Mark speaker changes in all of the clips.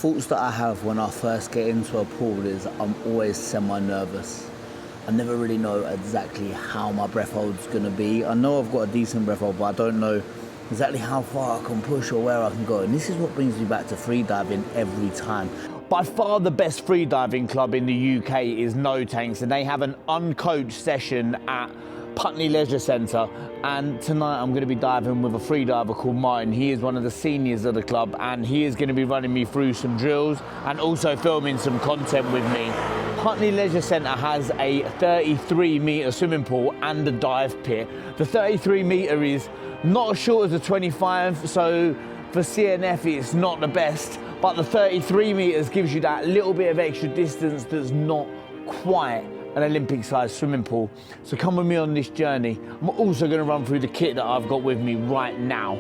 Speaker 1: Thoughts that I have when I first get into a pool is I'm always semi-nervous. I never really know exactly how my breath hold's going to be. I know I've got a decent breath hold, but I don't know exactly how far I can push or where I can go. And this is what brings me back to freediving every time. By far the best freediving club in the UK is No Tanks, and they have an uncoached session at Putney Leisure Centre, and tonight I'm going to be diving with a freediver called Martin. He is one of the seniors of the club, and he is going to be running me through some drills and also filming some content with me. Putney Leisure Centre has a 33-metre swimming pool and a dive pit. The 33-metre is not as short as the 25, so for CNF it's not the best, but the 33 metres gives you that little bit of extra distance that's not quite an Olympic-sized swimming pool. So come with me on this journey. I'm also going to run through the kit that I've got with me right now.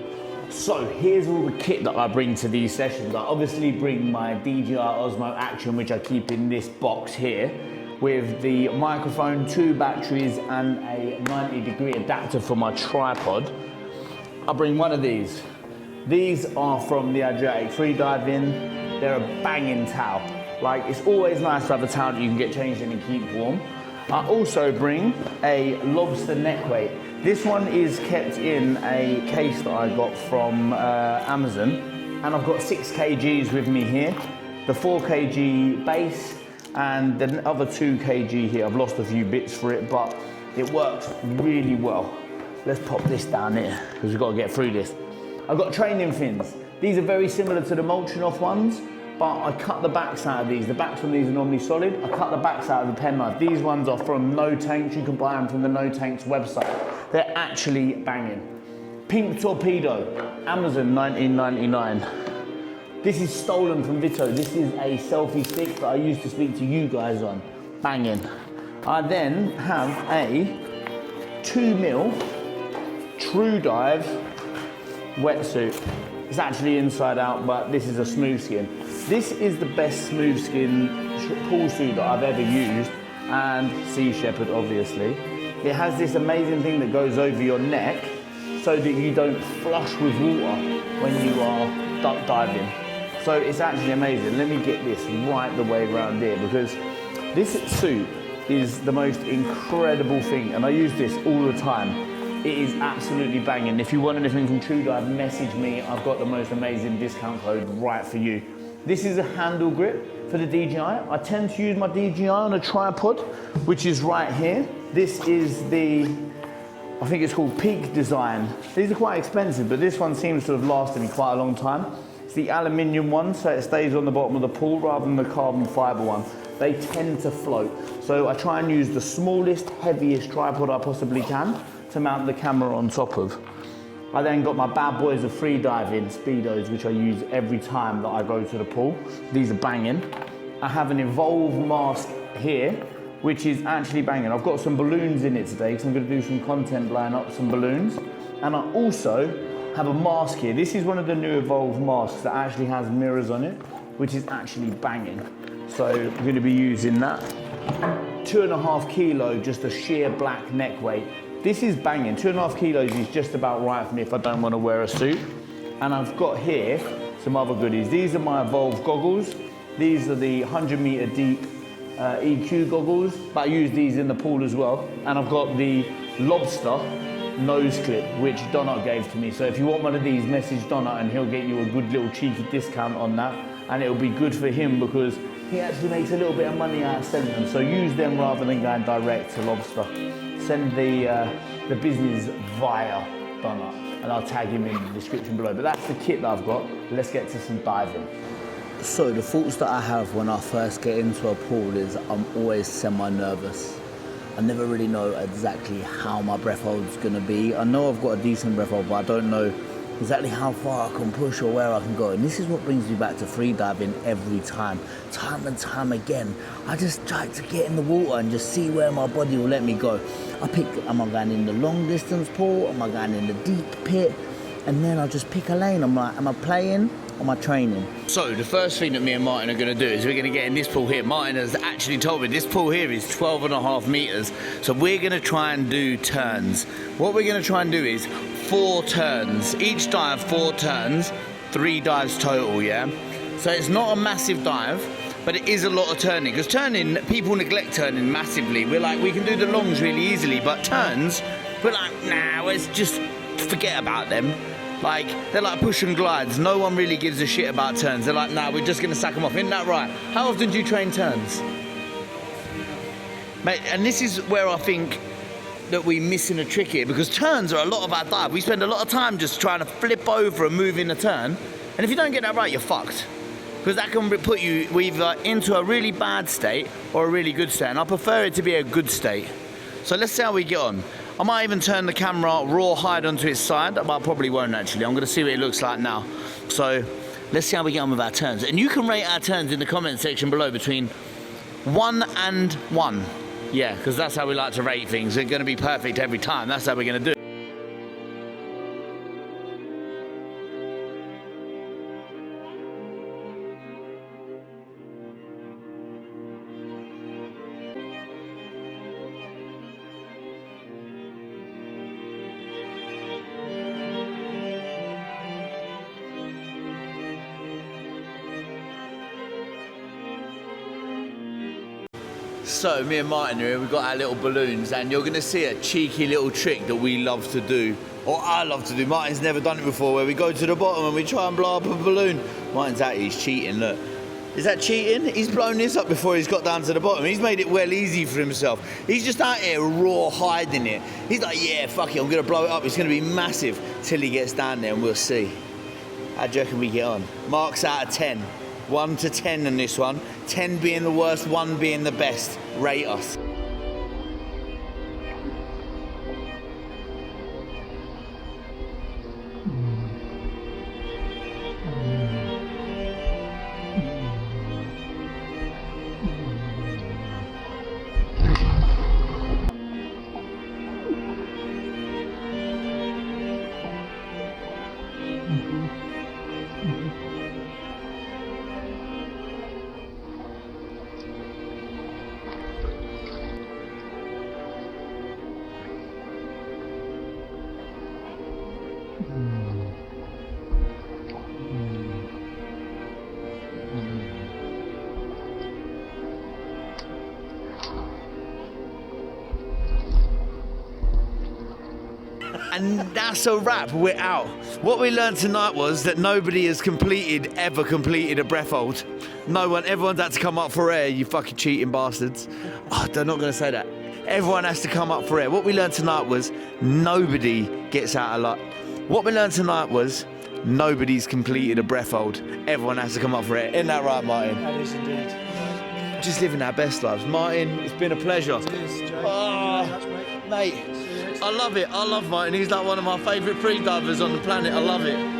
Speaker 1: So here's all the kit that I bring to these sessions. I obviously bring my DJI Osmo Action, which I keep in this box here, with the microphone, 2 batteries and a 90-degree adapter for my tripod. I bring one of these. These are from the Adriatic Freediving. They're a banging towel. Like, it's always nice to have a towel that you can get changed in and keep warm. I also bring a lobster neck weight. This one is kept in a case that I got from Amazon, and I've got 6 kgs with me here. The 4 kg base and the other 2 kg here. I've lost a few bits for it, but it works really well. Let's pop this down here, because we've got to get through this. I've got training fins. These are very similar to the Molchanov ones, but I cut the backs out of these. The backs on these are normally solid. I cut the backs out of the penknife. These ones are from No Tanks. You can buy them from the No Tanks website. They're actually banging. Pink Torpedo, Amazon, 1999. This is stolen from Vito. This is a selfie stick that I used to speak to you guys on. Banging. I then have a 2mm True Dive wetsuit. It's actually inside out, but this is a smooth skin. This is the best smooth skin pool suit that I've ever used, and Sea Shepherd, obviously. It has this amazing thing that goes over your neck so that you don't flush with water when you are duck diving. So it's actually amazing. Let me get this right the way around here, because this suit is the most incredible thing, and I use this all the time. It is absolutely banging. If you want anything from True Dive, message me. I've got the most amazing discount code right for you. This is a handle grip for the DJI. I tend to use my DJI on a tripod, which is right here. This is the, I think it's called Peak Design. These are quite expensive, but this one seems to have lasted me quite a long time. It's the aluminium one, so it stays on the bottom of the pool rather than the carbon fiber one. They tend to float. So I try and use the smallest, heaviest tripod I possibly can to mount the camera on top of. I then got my bad boys of freediving speedos, which I use every time that I go to the pool. These are banging. I have an Evolve mask here, which is actually banging. I've got some balloons in it today, because I'm going to do some content blowing up some balloons. And I also have a mask here. This is one of the new Evolve masks that actually has mirrors on it, which is actually banging. So I'm going to be using that. 2.5 kilo, just a sheer black neck weight. This is banging. 2.5 kilos is just about right for me if I don't want to wear a suit. And I've got here some other goodies. These are my Evolve goggles. These are the 100-meter deep EQ goggles, but I use these in the pool as well. And I've got the Lobster nose clip, which Donut gave to me. So if you want one of these, message Donut and he'll get you a good little cheeky discount on that. And it'll be good for him because he actually makes a little bit of money out of selling them. So use them rather than going direct to Lobster. Send the business via Donut, and I'll tag him in the description below. But that's the kit that I've got. Let's get to some diving. So the thoughts that I have when I first get into a pool is I'm always semi-nervous. I never really know exactly how my breath hold's gonna be. I know I've got a decent breath hold, but I don't know exactly how far I can push or where I can go. And this is what brings me back to freediving every time and time again. I just try to get in the water and just see where my body will let me go. I pick, am I going in the long distance pool? Am I going in the deep pit? And then I just pick a lane. I'm like, am I playing? Or am I training? So the first thing that me and Martin are going to do is we're going to get in this pool here. Martin has actually told me this pool here is 12.5 meters. So we're going to try and do turns. What we're going to try and do is 4 turns. Each dive 4 turns, 3 dives total, yeah? So it's not a massive dive, but it is a lot of turning. Because turning, people neglect turning massively. We're like, we can do the longs really easily, but turns, we're like, nah, let's just forget about them. Like, they're like push and glides. No one really gives a shit about turns. They're like, nah, we're just gonna sack them off. Isn't that right? How often do you train turns? Mate, and this is where I think that we're missing a trick here, because turns are a lot of our dive. We spend a lot of time just trying to flip over and move in a turn, and if you don't get that right, you're fucked. Because that can put you either into a really bad state or a really good state, and I prefer it to be a good state. So let's see how we get on. I might even turn the camera raw hide onto its side, but I probably won't actually. I'm gonna see what it looks like now. So let's see how we get on with our turns. And you can rate our turns in the comment section below between 1 and 1. Yeah, because that's how we like to rate things. They're going to be perfect every time. That's how we're going to do it. So me and Martin here, we've got our little balloons, and you're gonna see a cheeky little trick that we love to do, or I love to do. Martin's never done it before, where we go to the bottom and we try and blow up a balloon. Martin's out here, he's cheating, look. Is that cheating? He's blown this up before he's got down to the bottom. He's made it well easy for himself. He's just out here raw hiding it. He's like, yeah, fuck it, I'm gonna blow it up. It's gonna be massive till he gets down there, and we'll see. How do you reckon we get on? Marks out of 10. 1 to 10 in this one. 10 being the worst, 1 being the best. Rate us. And that's a wrap, we're out. What we learned tonight was that nobody has ever completed a breath hold. No one, everyone's had to come up for air, you fucking cheating bastards. Oh, they're not gonna say that. Everyone has to come up for air. What we learned tonight was nobody gets out alive. What we learned tonight was nobody's completed a breath hold. Everyone has to come up for air. Isn't that right, Martin?
Speaker 2: That is indeed.
Speaker 1: Just living our best lives. Martin, it's been a pleasure.
Speaker 2: It is, Joe.
Speaker 1: Oh,
Speaker 2: Thank you very much,
Speaker 1: mate, I love it. I love Martin. He's like one of my favourite freedivers on the planet. I love it.